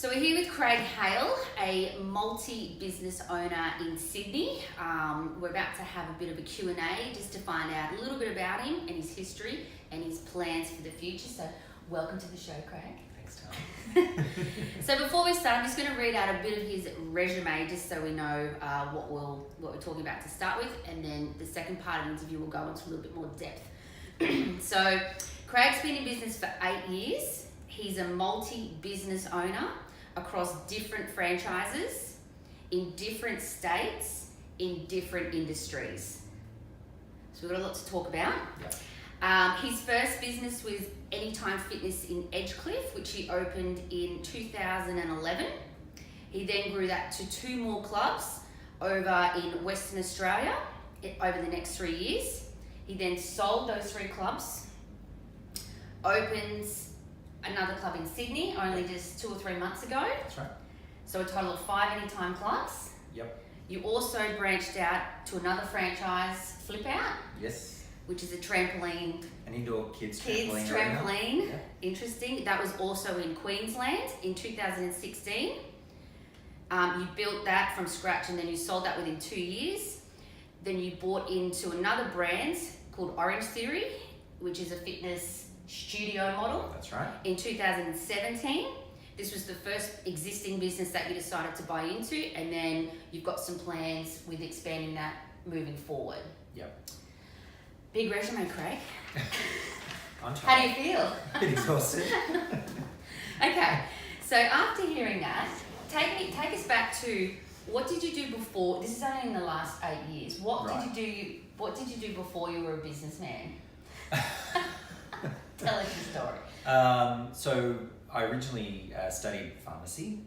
So we're here with Craig Hale, a multi-business owner in Sydney. We're about to have a bit of a Q&A just to find out a little bit about him and his history and his plans for the future. So welcome to the show, Craig. Thanks, Tanya. So before we start, I'm just going to read out a bit of his resume just so we know what we're talking about to start with, and then the second part of the interview will go into a little bit more depth. So Craig's been in business for 8 years. He's a multi-business owner across different franchises, in different states, in different industries. So we've got a lot to talk about. Yep. His first business was Anytime Fitness in Edgecliff, which he opened in 2011. He then grew that to 2 more clubs over in Western Australia over the next 3 years. He then sold those 3 clubs, opens another club in Sydney only just 2 or 3 months ago. That's right. So a total of 5 Anytime clubs. Yep. You also branched out to another franchise, Flip Out, Yes. which is a trampoline. An indoor kids trampoline. Trampoline. Yeah. Interesting. That was also in Queensland in 2016. You built that from scratch and then you sold that within 2 years. Then you bought into another brand called Orange Theory, which is a fitness studio model. That's right. In 2017. This was the first existing business that you decided to buy into, and then you've got some plans with expanding that moving forward. Yep. Big resume, Craig. I'm How do tired. you feel? A bit exhausted. Okay, so after hearing that, take us back to what did you do before? This is only in the last 8 years. What Right. did you do before you were a businessman? Tell us your story. So I originally studied pharmacy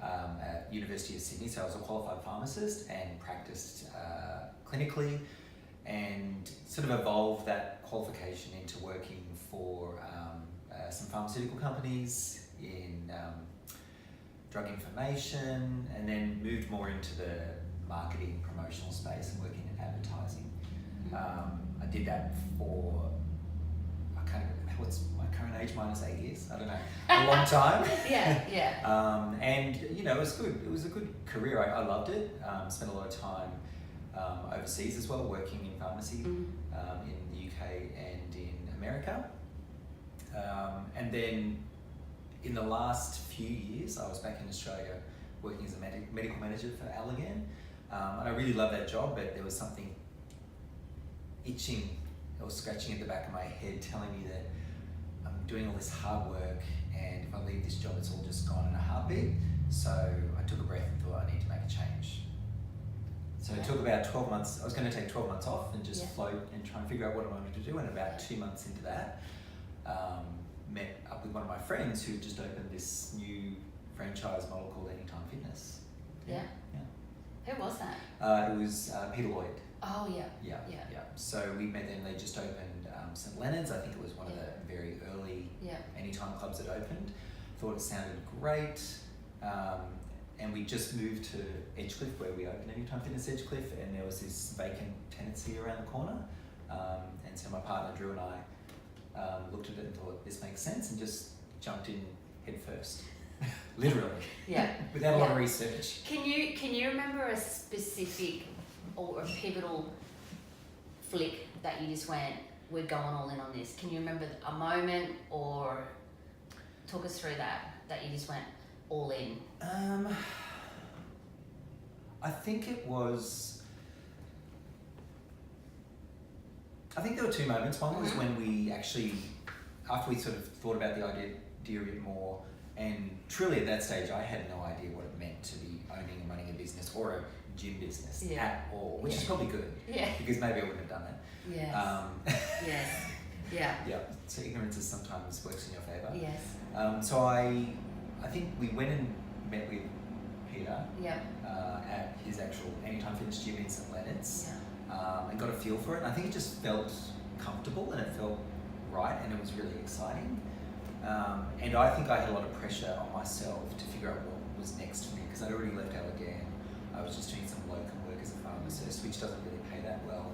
at University of Sydney. So I was a qualified pharmacist and practiced clinically, and sort of evolved that qualification into working for some pharmaceutical companies in drug information, and then moved more into the marketing promotional space and working in advertising. I did that for what's my current age minus 8 years? I don't know. A long time. Yeah. And you know, it was good. It was a good career. I loved it. Spent a lot of time overseas as well, working in pharmacy in the UK and in America. And then in the last few years, I was back in Australia working as a medical manager for Allergan. And I really loved that job, but there was something itching or scratching at the back of my head telling me that I'm doing all this hard work, and if I leave this job, it's all just gone in a heartbeat. So I took a breath and thought I need to make a change. So it took about 12 months. I was going to take 12 months off and just float and try and figure out what I wanted to do. And about 2 months into that, met up with one of my friends who just opened this new franchise model called Anytime Fitness. Yeah. Who was that? It was Peter Lloyd. Oh, yeah. Yeah. So we met them. They just opened St Leonard's. I think it was one of the very early Anytime clubs that opened. Thought it sounded great. And we just moved to Edgecliff, where we opened Anytime Fitness Edgecliff, and there was this vacant tenancy around the corner. And so my partner Drew and I looked at it and thought, this makes sense, and just jumped in head first. Literally. Yeah. Without a lot of research. Can you remember a specific or a pivotal flick that you just went, we're going all in on this? Can you remember a moment, or talk us through that you just went all in? I think it was. I think there were 2 moments. One was when we actually, after we sort of thought about the idea a bit more, and truly at that stage I had no idea what it meant to be owning and running a business or a gym business at all, which is probably good. Yeah. Because maybe I wouldn't have done it. Yes. Yes. Yeah. Yeah. So ignorance is sometimes works in your favour. Yes. So I think we went and met with Peter at his actual Anytime Fitness gym in St Leonard's, and got a feel for it. And I think it just felt comfortable and it felt right, and it was really exciting. And I think I had a lot of pressure on myself to figure out what was next for me, because I'd already left Allergan. I was just doing some locum work as a pharmacist, which doesn't really pay that well.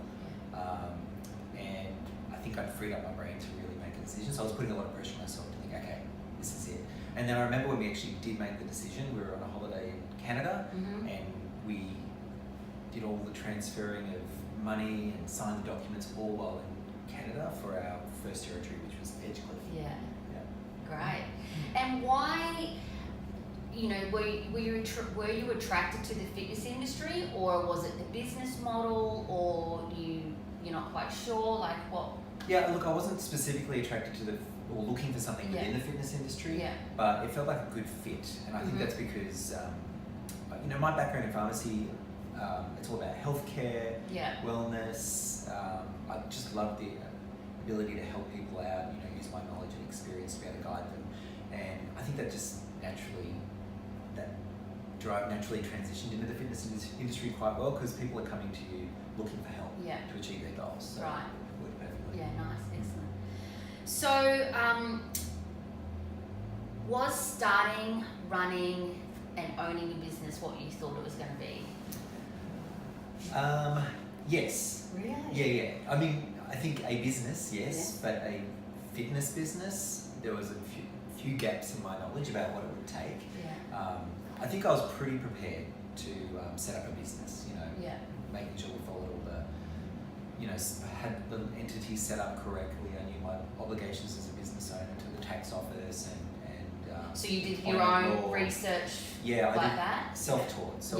And I think I'd freed up my brain to really make a decision. So I was putting a lot of pressure on myself to think, okay, this is it. And then I remember when we actually did make the decision, we were on a holiday in Canada, and we did all the transferring of money and signed the documents all while in Canada for our first territory, which was Edgecliff. Yeah. Great. And why, were you attracted to the fitness industry, or was it the business model, or you're not quite sure, like what? Yeah, look, I wasn't specifically attracted to or looking for something within the fitness industry, but it felt like a good fit, and I think that's because, my background in pharmacy, it's all about healthcare, wellness. I just love the ability to help people out, use my knowledge and experience to be able to guide them, and I think that just naturally transitioned into the fitness industry quite well, because people are coming to you looking for help to achieve their goals. So right. It worked perfectly. Yeah, nice, excellent. So, was starting, running, and owning a business what you thought it was going to be? Yes. Really? Yeah. I mean, I think a business, yes, but a fitness business, there was a few gaps in my knowledge about what it would take. Yeah. I think I was pretty prepared to set up a business, making sure we followed all the, had the entity set up correctly. I knew my obligations as a business owner to the tax office and so you did your own research like that? Self-taught. So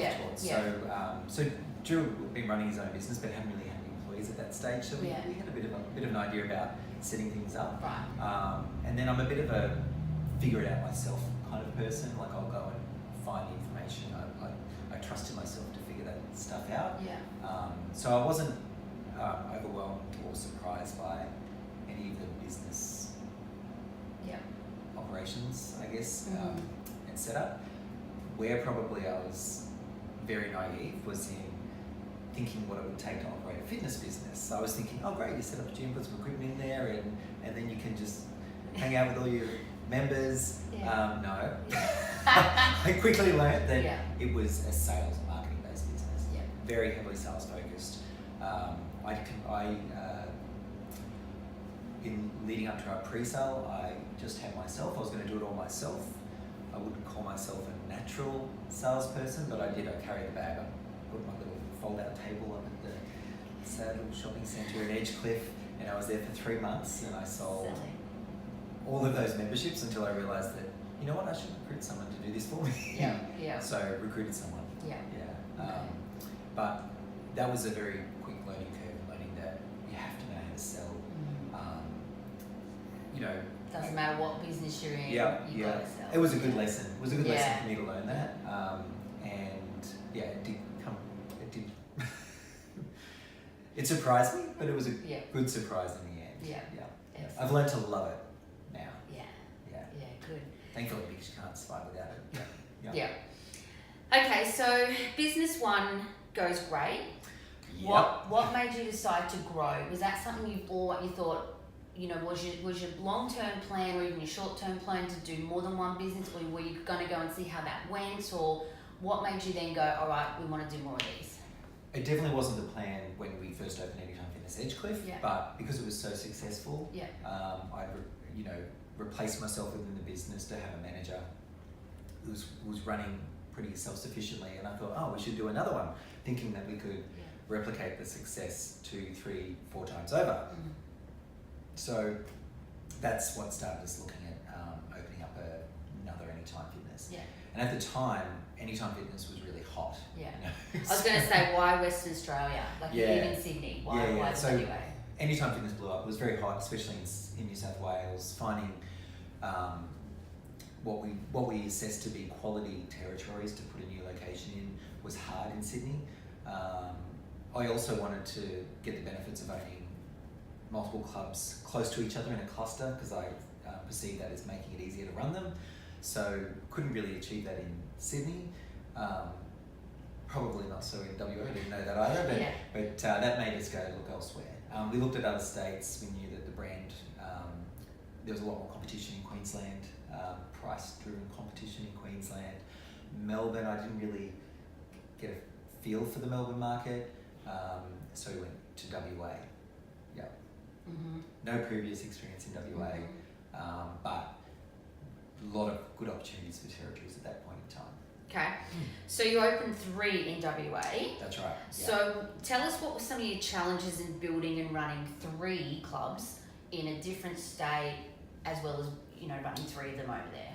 Drew had been running his own business but hadn't really had any employees at that stage, so we had a bit of an idea about setting things up. Right. And then I'm a bit of a figure it out myself kind of person. Like, I'll go and find the information. I trusted myself to figure that stuff out. Yeah. So I wasn't overwhelmed or surprised by any of the business operations, I guess, and setup. Where probably I was very naive was in thinking what it would take to operate a fitness business. So I was thinking, oh great, you set up a gym, put some equipment in there, and then you can just hang out with all your members. No. I quickly learned that it was a sales and marketing based business. Very heavily sales focused. In leading up to our pre-sale, I just had myself. I was going to do it all myself. I wouldn't call myself a natural salesperson, but I carried the bag. I put my little fold-out table up at the sad little shopping centre in Edgecliff, and I was there for 3 months, and I sold all of those memberships until I realised that, you know what, I should recruit someone to do this for me. So I recruited someone. But that was a very quick learning curve, learning that you have to know how to sell. Doesn't matter what business you're in, you gotta sell. It was a good lesson. It was a good lesson for me to learn that. It did it surprised me, but it was a good surprise in the end. I've learned to love it now. Good. Thankfully, because you can't survive without it. Okay, so business one goes great. What made you decide to grow? Was that something you thought, was your long-term plan or even your short-term plan to do more than one business, or were you going to go and see how that went, or what made you then go, all right, we want to do more of these? It definitely wasn't the plan when we first opened Anytime Fitness Edgecliff, but because it was so successful, I replaced myself within the business to have a manager who was running pretty self-sufficiently, and I thought, oh, we should do another one, thinking that we could replicate the success 2, 3, 4 times over. So that's what started us looking at opening up another Anytime Fitness. And at the time, Anytime Fitness was really hot. I was going to say, why Western Australia? Like even Sydney, why so WA? Anytime Fitness blew up. It was very hot, especially in New South Wales. Finding what we assessed to be quality territories to put a new location in was hard in Sydney. I also wanted to get the benefits of owning multiple clubs close to each other in a cluster, because I perceived that as making it easier to run them. So couldn't really achieve that in Sydney. Probably not so in WA, I didn't know that either, but that made us go look elsewhere. We looked at other states. We knew that the brand, there was a lot more competition in Queensland, price-driven competition in Queensland. Melbourne, I didn't really get a feel for the Melbourne market, so we went to WA. No previous experience in WA, but a lot of good opportunities for territories at that point in time. Okay, so you opened 3 in WA. That's right. Yeah. So tell us what were some of your challenges in building and running 3 clubs in a different state, as well as, you know, running 3 of them over there.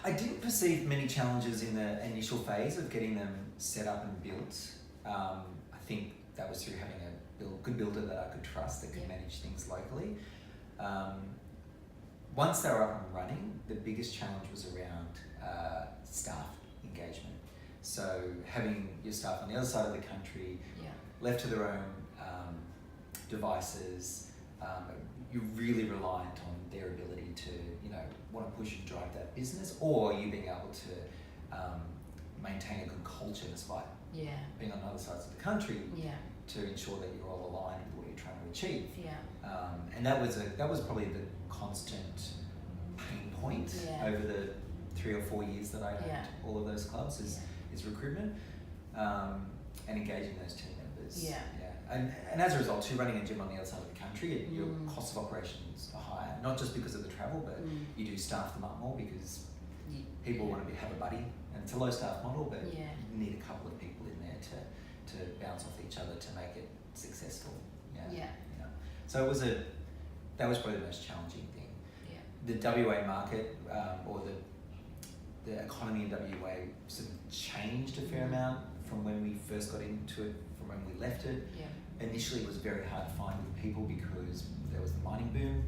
I didn't perceive many challenges in the initial phase of getting them set up and built. I think that was through having a good builder that I could trust that could manage things locally. Once they were up and running, the biggest challenge was around staff engagement. So having your staff on the other side of the country, left to their own devices, you're really reliant on their ability to, you know, want to push and drive that business, or you being able to maintain a good culture despite being on other sides of the country to ensure that you're all aligned with what you're trying to achieve. And that was probably the constant pain point over the 3 or 4 years that I owned all of those clubs is recruitment and engaging those team members. And as a result, too, running a gym on the other side of the country, your costs of operations are higher, not just because of the travel, but you do staff them up more because people want to have a buddy, and it's a low staff model, but you need a couple of people in there to bounce off each other to make it successful. So that was probably the most challenging thing. The WA market or the economy in WA sort of changed a fair amount from when we first got into it, from when we left it. Initially, it was very hard to find good people because there was the mining boom.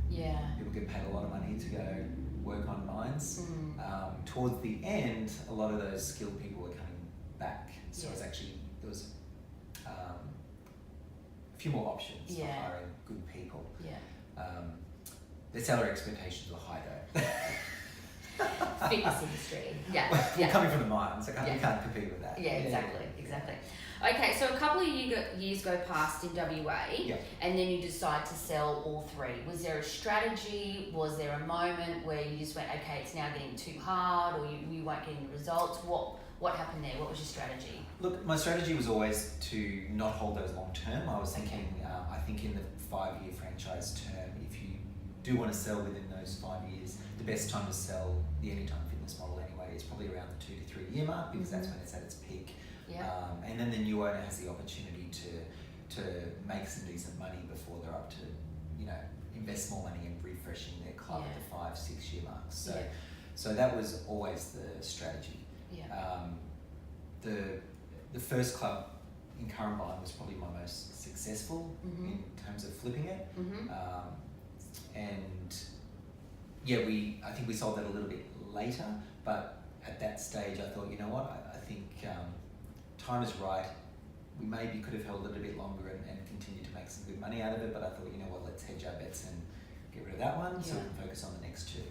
People get paid a lot of money to go work on mines. Towards the end, a lot of those skilled people were coming back. So it's actually, there was a few more options for hiring good people. Their salary expectations were high though. Fitness industry. Well, coming from the mines, you can't compete with that. Exactly. Okay, so a couple of years go past in WA, and then you decide to sell all 3. Was there a strategy? Was there a moment where you just went, okay, it's now getting too hard, or you weren't getting the results? What happened there? What was your strategy? Look, my strategy was always to not hold those long term. I was thinking, I think in the 5-year franchise term, if you do want to sell within those 5 years, the best time to sell the Anytime Fitness model anyway is probably around the 2 to 3 year mark, because that's when it's at its peak. And then the new owner has the opportunity to make some decent money before they're up to, you know, invest more money in refreshing their club at the 5-6 year marks. So that was always the strategy. The first club in Currumbine was probably my most successful in terms of flipping it. And I think we sold that a little bit later, but at that stage I thought, you know what, I think time is right. We maybe could have held it a bit longer and continued to make some good money out of it, but I thought, you know what, let's hedge our bets and get rid of that one so we can focus on the next 2.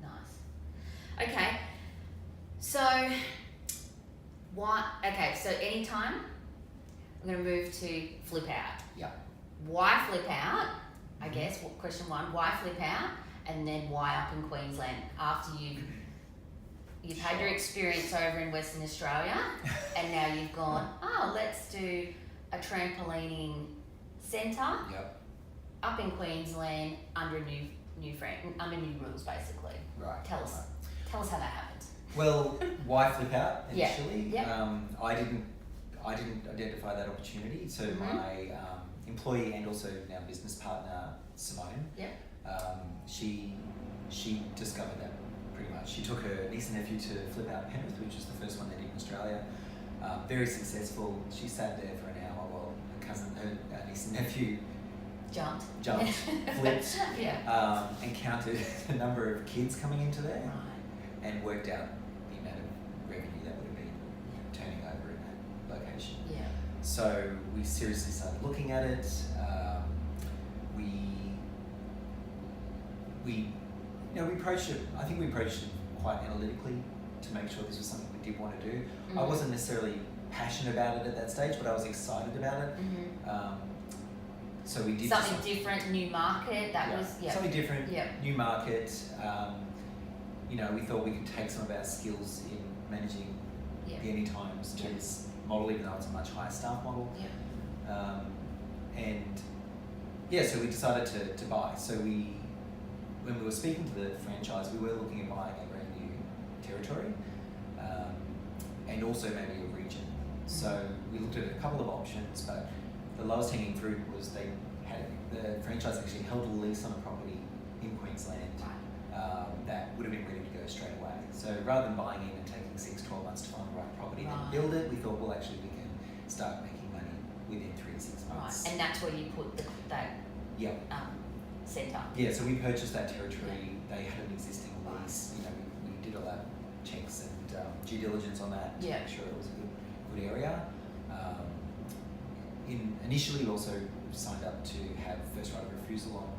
Nice. Okay, so Anytime, I'm going to move to flip out. Why flip out? I guess, question 1, why flip out? And then why up in Queensland after you've had your experience over in Western Australia, and now you've gone, let's do a trampolining centre up in Queensland under new rules, basically. Right. Tell us how that happened. Well, why flip out initially? I didn't identify that opportunity. So my employee and also now business partner Simone, she discovered that pretty much. She took her niece and nephew to flip out Penrith, which was the first one they did in Australia. Very successful. She sat there for an hour while her niece and nephew jumped, flipped, and counted the number of kids coming into there, and worked out the amount of revenue that would have been turning over in that location. So we seriously started looking at it. We approached it. I think we approached it quite analytically to make sure this was something we did want to do. I wasn't necessarily passionate about it at that stage, but I was excited about it. So we did something different, new market. Something different, new market. We thought we could take some of our skills in managing the Anytimes to this model, even though it's a much higher staff model. So we decided to buy. So we when we were speaking to the franchise, we were looking at buying a brand new territory, and also maybe a region. So we looked at a couple of options, but the lowest hanging fruit was the franchise actually held a lease on a property in Queensland that would have been ready to go straight away. So rather than buying in and taking 6-12 months to find the right property and then build it, we thought, well, actually we can start making money within 3 to 6 months. Right, and that's where you put that centre. Yeah, so we purchased that territory. They had an existing lease. You know, we did all our checks and due diligence on that to make sure it was a good area. Initially, we also signed up to have first right of refusal on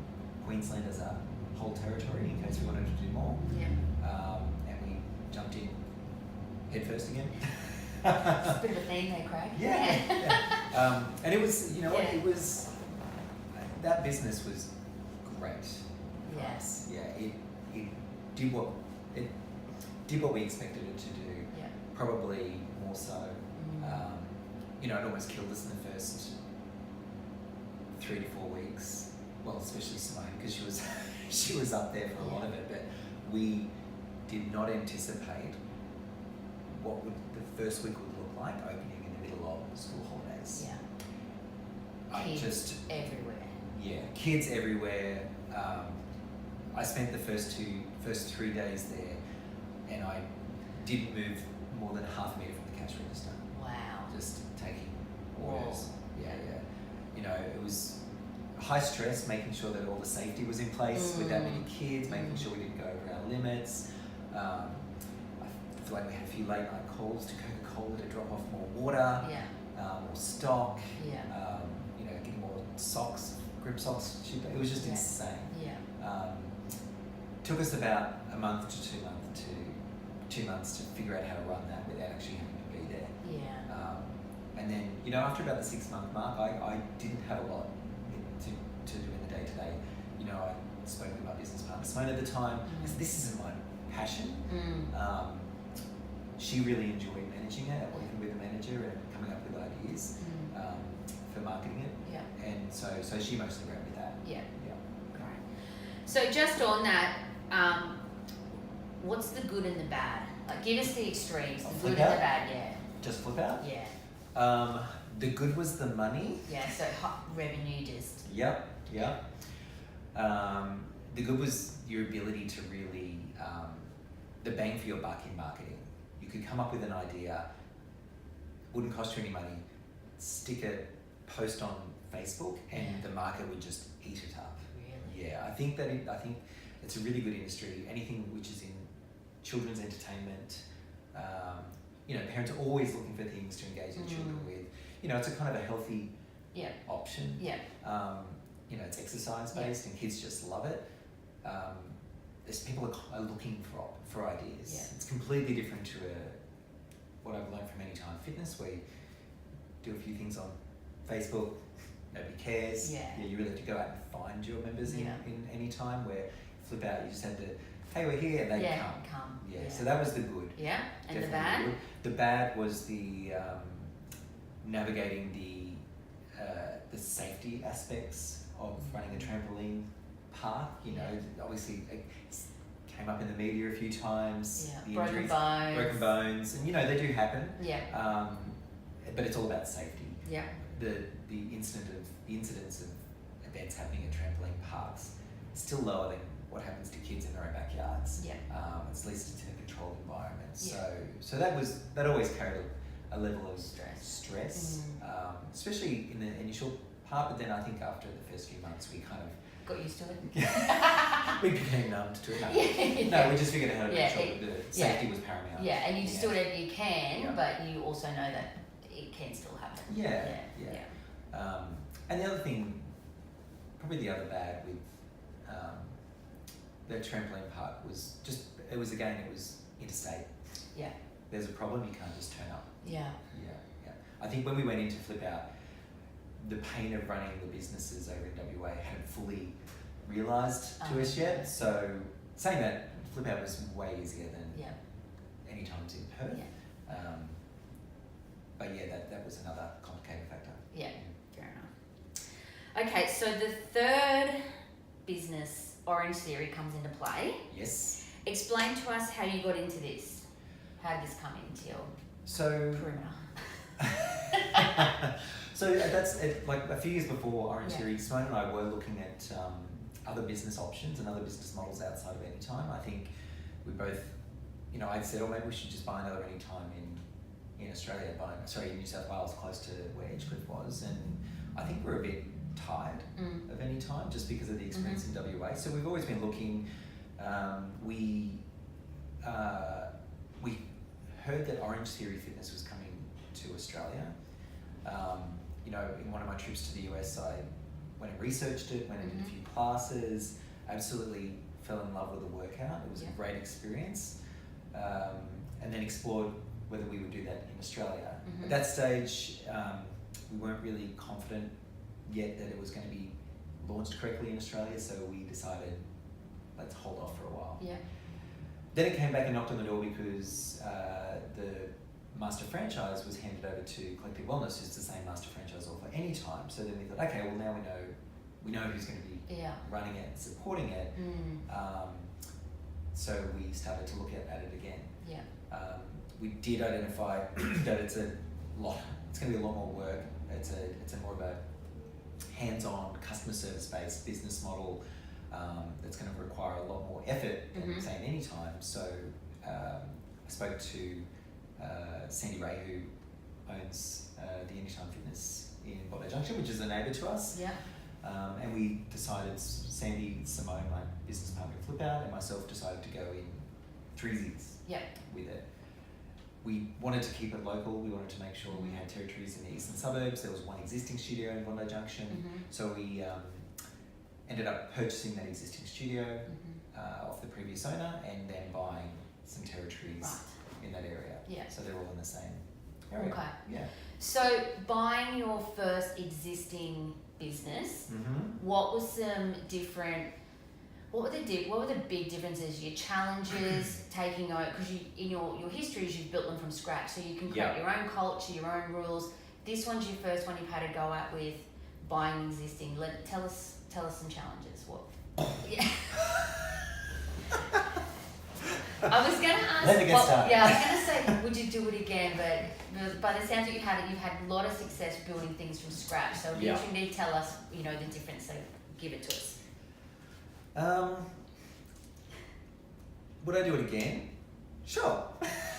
Queensland as a whole territory in case we wanted to do more. And we jumped in head first again. It's a bit of a theme there, Craig. Yeah. And it was, you know, it was, that business was great. Yes. Yeah, it did what we expected it to do. Yeah. Probably more so. You know, it almost killed us in the first 3 to 4 weeks. Well, especially Simone, because she was up there for a lot of it. But we did not anticipate what the first week would look like opening in the middle of school holidays. Yeah. Kids everywhere. Yeah, kids everywhere. I spent the first 3 days there, and I didn't move more than half a metre from the cash register. Wow. Just taking orders. Yeah. You know, it was high stress, making sure that all the safety was in place with that many kids, making sure we didn't go over our limits. I feel like we had a few late night calls to Coca-Cola to drop off more water, more stock. Yeah. You know, getting more socks, grip socks. It was just insane. Yeah. Took us about a month to 2 months to figure out how to run that without actually having to be there. Yeah. And then, you know, after about the 6 month mark, I didn't have a lot to do in the day to day. You know, I spoke with my business partner Simone at the time. I said, this isn't my passion. She really enjoyed managing it, working with the manager and coming up with ideas for marketing it. Yeah. And so she mostly ran with that. Yeah. Yeah. Great. So just on that, what's the good and the bad? Like, give us the extremes, the good and the bad. Yeah. Just flip out? Yeah. The good was the money. Yeah, so revenue just... Yep. The good was your ability to really, the bang for your buck in marketing. You could come up with an idea, wouldn't cost you any money, stick a post on Facebook, and the market would just eat it up. Really? Yeah, I think it's a really good industry. Anything which is in children's entertainment, you know, parents are always looking for things to engage their children with. You know, it's a kind of a healthy option. Yeah. You know, it's exercise based and kids just love it. There's people are looking for ideas. Yeah. It's completely different to what I've learned from Anytime Fitness, where you do a few things on Facebook, nobody cares. Yeah. You really have to go out and find your members in Anytime, where Flip Out, you just had to, hey, we're here, and they come. Yeah. So that was the good. Yeah. And Definitely the bad? Good. The bad was the navigating the safety aspects of running a trampoline park. You know, obviously it came up in the media a few times. Yeah. The Broken bones, and you know they do happen. Yeah. But it's all about safety. Yeah. The incidence of events happening at trampoline parks is still lower than what happens to kids in their own backyards. Yeah. It's at least it's in a controlled environment. So that always carried a level of stress, especially in the initial part. But then I think after the first few months, we kind of got used to it. We became numbed to it. No, we just figured out how to make sure that the safety was paramount. Yeah, and you just do whatever you can, but you also know that it can still happen. Yeah. And the other thing, probably the other bad with the trampoline park was just, it was interstate. Yeah. There's a problem, you can't just turn up. Yeah. I think when we went into Flip Out, the pain of running the businesses over in WA hadn't fully realised to us yet. So saying that, Flip Out was way easier than any times in Perth. Yeah. But yeah, that was another complicating factor. Yeah, fair enough. Okay, so the third business Orange Theory comes into play. Yes. Explain to us how you got into this. How did this come into your perimeter? So that's it, like a few years before Orange Yeah. Theory, Simone and I were looking at other business options and other business models outside of Anytime. I think we both, I'd said, maybe we should just buy another Anytime in Australia, in New South Wales, close to where Edgecliff was. And I think we're a bit tired of Anytime just because of the experience in WA. So we've always been looking. We heard that Orange Theory Fitness was coming to Australia. In one of my trips to the US, I went and researched it, went and did a few classes, absolutely fell in love with the workout. It was a great experience. And then explored whether we would do that in Australia. At that stage, we weren't really confident yet that it was going to be launched correctly in Australia, so we decided, let's hold off for a while. Yeah. Then it came back and knocked on the door because the master franchise was handed over to Collective Wellness, who's the same master franchisor for Anytime. So then we thought, okay, well now we know who's going to be running it and supporting it. So we started to look at it again. Yeah. We did identify that it's going to be a lot more work. It's a more of a hands-on, customer service-based business model that's going to require a lot more effort than say Anytime. So I spoke to Sandy Ray, who owns the Anytime Fitness in Bondi Junction, which is a neighbour to us. Yeah. And we decided, Sandy, Simone, my business partner Flip Out, and myself decided to go in threesies with it. We wanted to keep it local. We wanted to make sure we had territories in the eastern suburbs. There was one existing studio in Bondi Junction. So we ended up purchasing that existing studio off the previous owner and then buying some territories in that area. Yeah. So they're all in the same area. Okay. Yeah. So buying your first existing business, what were some different? What were the big differences? Your challenges taking over, because in your histories you've built them from scratch, so you can create your own culture, your own rules. This one's your first one you've had to go at with buying existing. Tell us some challenges. What? Yeah. I was going to ask. Let me get started. Yeah, I was going to say, would you do it again? But by the sounds that you've had a lot of success building things from scratch. So you need to tell us, the difference. So give it to us. Would I do it again? Sure.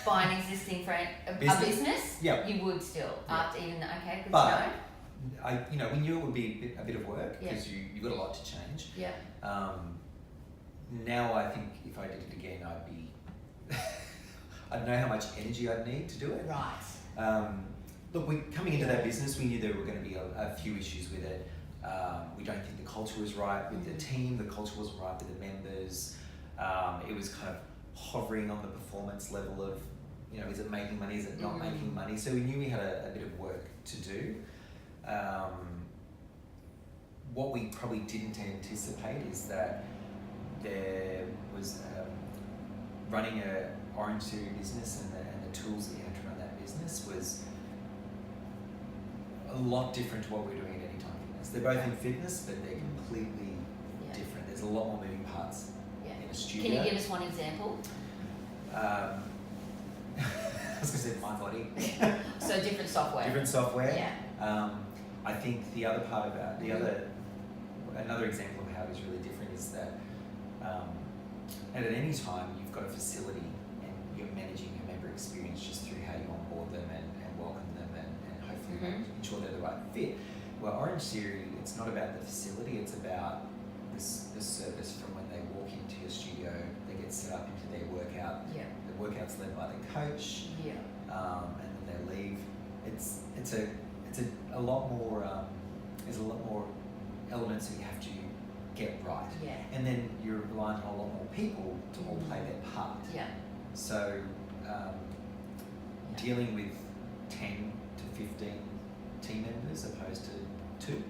Buy an existing a business? Yeah. You would still after even okay, good but to know. we knew it would be a bit of work because you got a lot to change. Yeah. Now I think if I did it again, I'd know how much energy I'd need to do it. Right. Look, coming into that business, we knew there were going to be a few issues with it. We don't think the culture was right with the team. The culture wasn't right with the members. It was kind of hovering on the performance level of, is it making money? Is it not making money? So we knew we had a bit of work to do. What we probably didn't anticipate is that there was running a Orange Theory business and the tools that you had to run that business was a lot different to what we're doing at Anytime Fitness. They're both in fitness, but they're completely different. There's a lot more moving parts in a studio. Can you give us one example? I was going to say my body. So different software. Different software. Yeah. I think the other part about another example of how it is really different is that at Anytime you've got a facility and you're managing your member experience just through how you onboard them and welcome them and hopefully ensure they're the right fit. Well, Orange Theory, it's not about the facility, it's about this service from when they walk into your studio, they get set up into their workout. Yeah. The workout's led by the coach. Yeah. And then they leave. It's a lot more. There's a lot more elements that you have to get right. Yeah. And then you're reliant on a lot more people to all play their part. Yeah. So dealing with 10 to 15 team members opposed to 2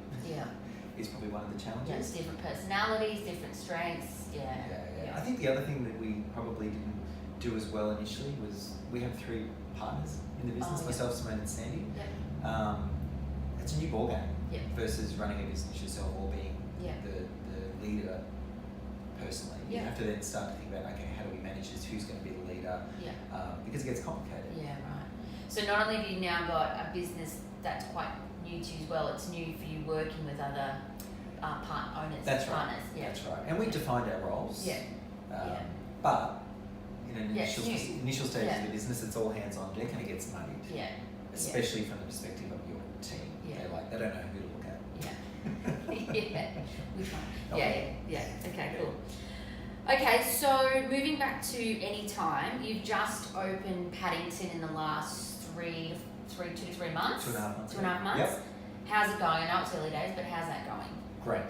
is probably one of the challenges. Yeah, it's different personalities, different strengths. Yeah. I think the other thing that we probably didn't do as well initially was we have 3 partners in the business, myself, Simone and Sandy. Yeah. It's a new ballgame versus running a business yourself or being the leader You Yeah. have to then start to think about, okay, how do we manage this? Who's going to be the leader? Yeah. Because it gets complicated. Yeah, right. So not only have you now got a business that's quite new to you as well, it's new for you working with other owners, That's right. partners. Yeah. That's right. And we defined our roles. Yeah. But in an Yeah, initial stage Yeah. of the business, it's all hands on deck and it gets muddied. Yeah. Especially from the perspective of your team. Yeah. They don't know who to look at. Yeah. Yeah. Which one? Oh. Yeah. Okay, cool. Okay, so moving back to Anytime, you've just opened Paddington in the last 2 to 3 months. 2.5 months. 2.5 months. Yep. How's it going? I know it's early days, but how's that going? Great.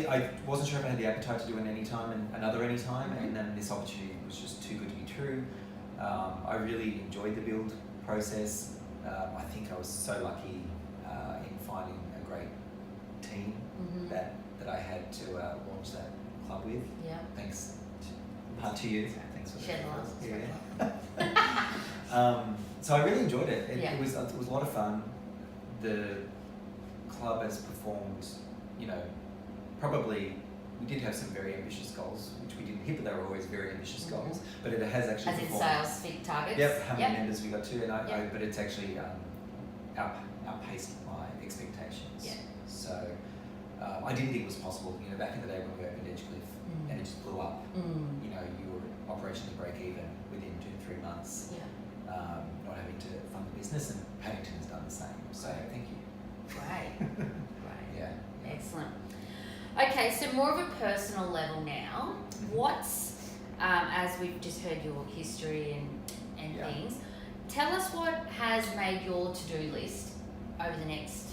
I wasn't sure if I had the appetite to do an Anytime and another Anytime, and then this opportunity was just too good to be true. I really enjoyed the build process. I think I was so lucky in finding a great team that I had to launch that club with. Yeah. Thanks to you. Thanks for Shed that. Yeah. So I really enjoyed it. It was a lot of fun. The club has performed, probably we did have some very ambitious goals, which we didn't hit, but they were always very ambitious goals. But it has actually As in performed. sales fit targets? Yep, how many members we got to, Yep. but it's actually outpaced my expectations. Yeah. So I didn't think it was possible. Back in the day when we opened Edgecliff and it just blew up. You were operationally break even within 2 to 3 months. Yeah. Not having to fund the business, and Paddington has done the same. So thank you. Great. Great. Yeah. Excellent. Okay, so more of a personal level now. What's, as we've just heard your history and Yeah. things, tell us what has made your to-do list over the next,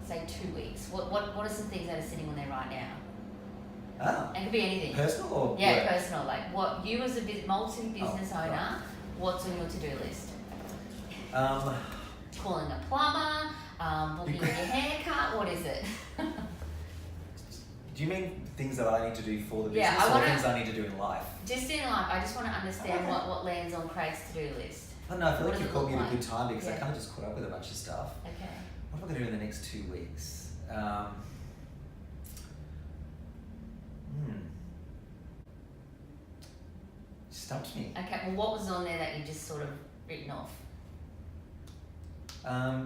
say, 2 weeks. What are some things that are sitting on there right now? And it could be anything. Personal or Yeah, work? personal. Like what you as a multi-business owner, right. what's on your to-do list? Um, Calling a plumber, booking your haircut. What is it? do you mean things that I need to do for the Yeah, business, I or wanna- things I need to do in life? Just in life, I just want to understand Okay. what lands on Craig's to-do list. I don't know. I feel What like does you it caught look me at a like? good time because I Yeah. kind of just caught up with a bunch of stuff. Okay. What am I going to do in the next 2 weeks? Stumped me. Okay, well, what was on there that you just sort of written off?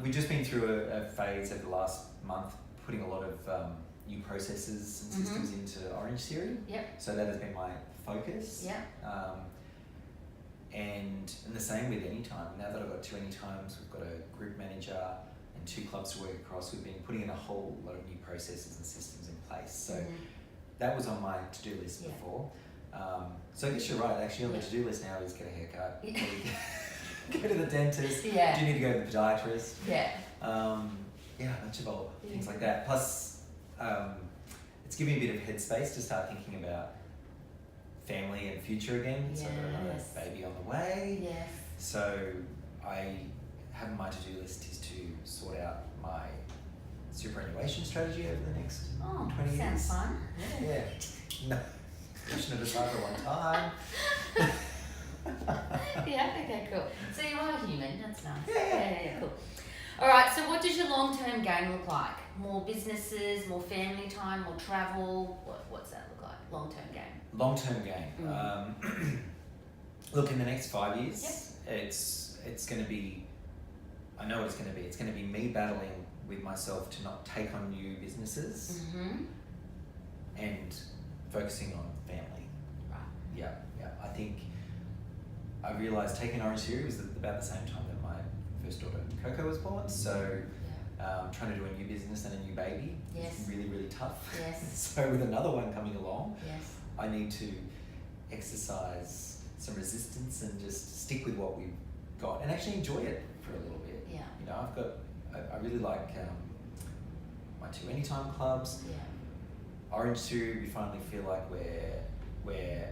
We've just been through a phase over the last month, putting a lot of new processes and systems into Orange Theory. Yep. So that has been my focus. Yep. And the same with Anytime. Now that I've got 2 Anytimes, we've got a group manager and 2 clubs to work across. We've been putting in a whole lot of new processes and systems in place. So that was on my to-do list Yeah. before. So I guess you're right. Actually, on the Yeah. to-do list now is get a haircut, Yeah. go to the dentist. Yeah. Do you need to go to the podiatrist? Yeah. Yeah, a bunch of old things like that. Plus, it's giving me a bit of headspace to start thinking about family and future again. So I've got another Yes. baby on the way. Yes. So I have my to-do list is to sort out my superannuation strategy over the next 20 years. Sounds fun. Yeah. No. Question of decide for one time. Yeah, okay, cool. So you are human, that's nice. Yeah. Cool. Alright, so what does your long-term game look like? More businesses, more family time, more travel? What's that look like? Long-term game. Long-term game. Look, in the next 5 years, it's going to be, I know what it's going to be. It's going to be me battling with myself to not take on new businesses and focusing on family. Right. Yeah. I think I realised taking Orange Theory was about the same time that my first daughter Coco was born. So trying to do a new business and a new baby Yes. is really, really tough. Yes. So with another one coming along, Yes. I need to exercise some resistance and just stick with what we've got and actually enjoy it for a little bit. Yeah. I really like my 2 Anytime clubs. Yeah. Orange Theory, we finally feel like we're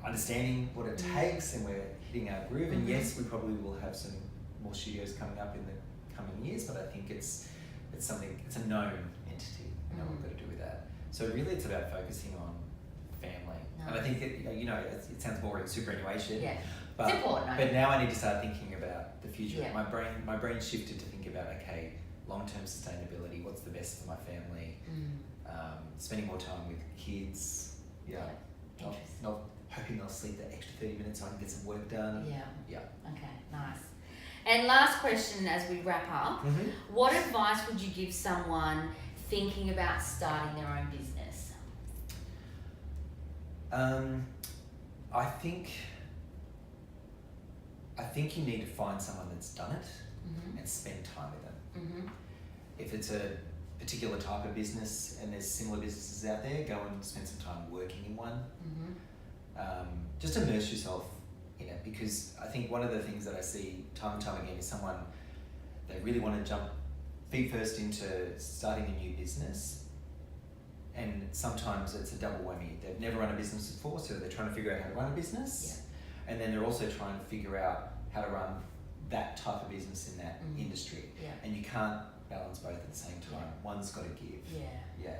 understanding what it takes and we're hitting our groove. And yes, we probably will have some more studios coming up in the coming years, but I think it's a known entity. You know what we've got to do with that. So really, it's about focusing on family. Nice. And I think it sounds boring, superannuation. Yeah. But, It's important. but now I need to start thinking about the future. Yeah. My brain shifted to think about, okay, long-term sustainability, what's the best for my family, spending more time with kids, Not hoping they'll sleep that extra 30 minutes so I can get some work done. Yeah. Yeah. Okay, nice. And last question as we wrap up, what advice would you give someone thinking about starting their own business? I think you need to find someone that's done it and spend time with them. If it's a particular type of business and there's similar businesses out there, go and spend some time working in one. Just immerse yourself in it, because I think one of the things that I see time and time again is someone, they really want to jump feet first into starting a new business, and sometimes it's a double whammy. They've never run a business before, so they're trying to figure out how to run a business, and then they're also trying to figure out how to run that type of business in that industry, and you can't balance both at the same time. One's got to give.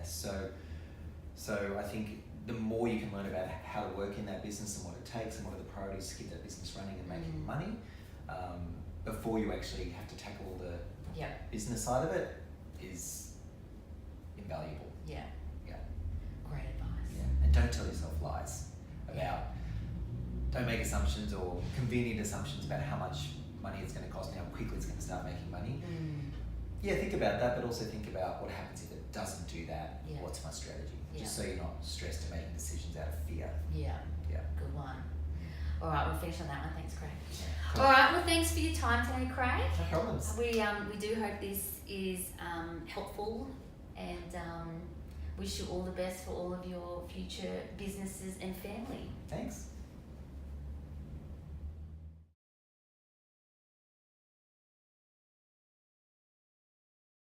So I think the more you can learn about how to work in that business and what it takes and what are the priorities to keep that business running and making money, before you actually have to tackle the business side of it, is invaluable. Great advice. And don't tell yourself lies about, don't make assumptions or convenient assumptions about how much money it's going to cost and how quickly it's going to start making money. Think about that, but also think about what happens if it doesn't do that. What's my strategy? Just so you're not stressed and making decisions out of fear. Good one. All right, we'll finish on that one. Thanks, Craig. Cool. All right, well, thanks for your time today, Craig. No problems. We do hope this is helpful, and wish you all the best for all of your future businesses and family. Thanks.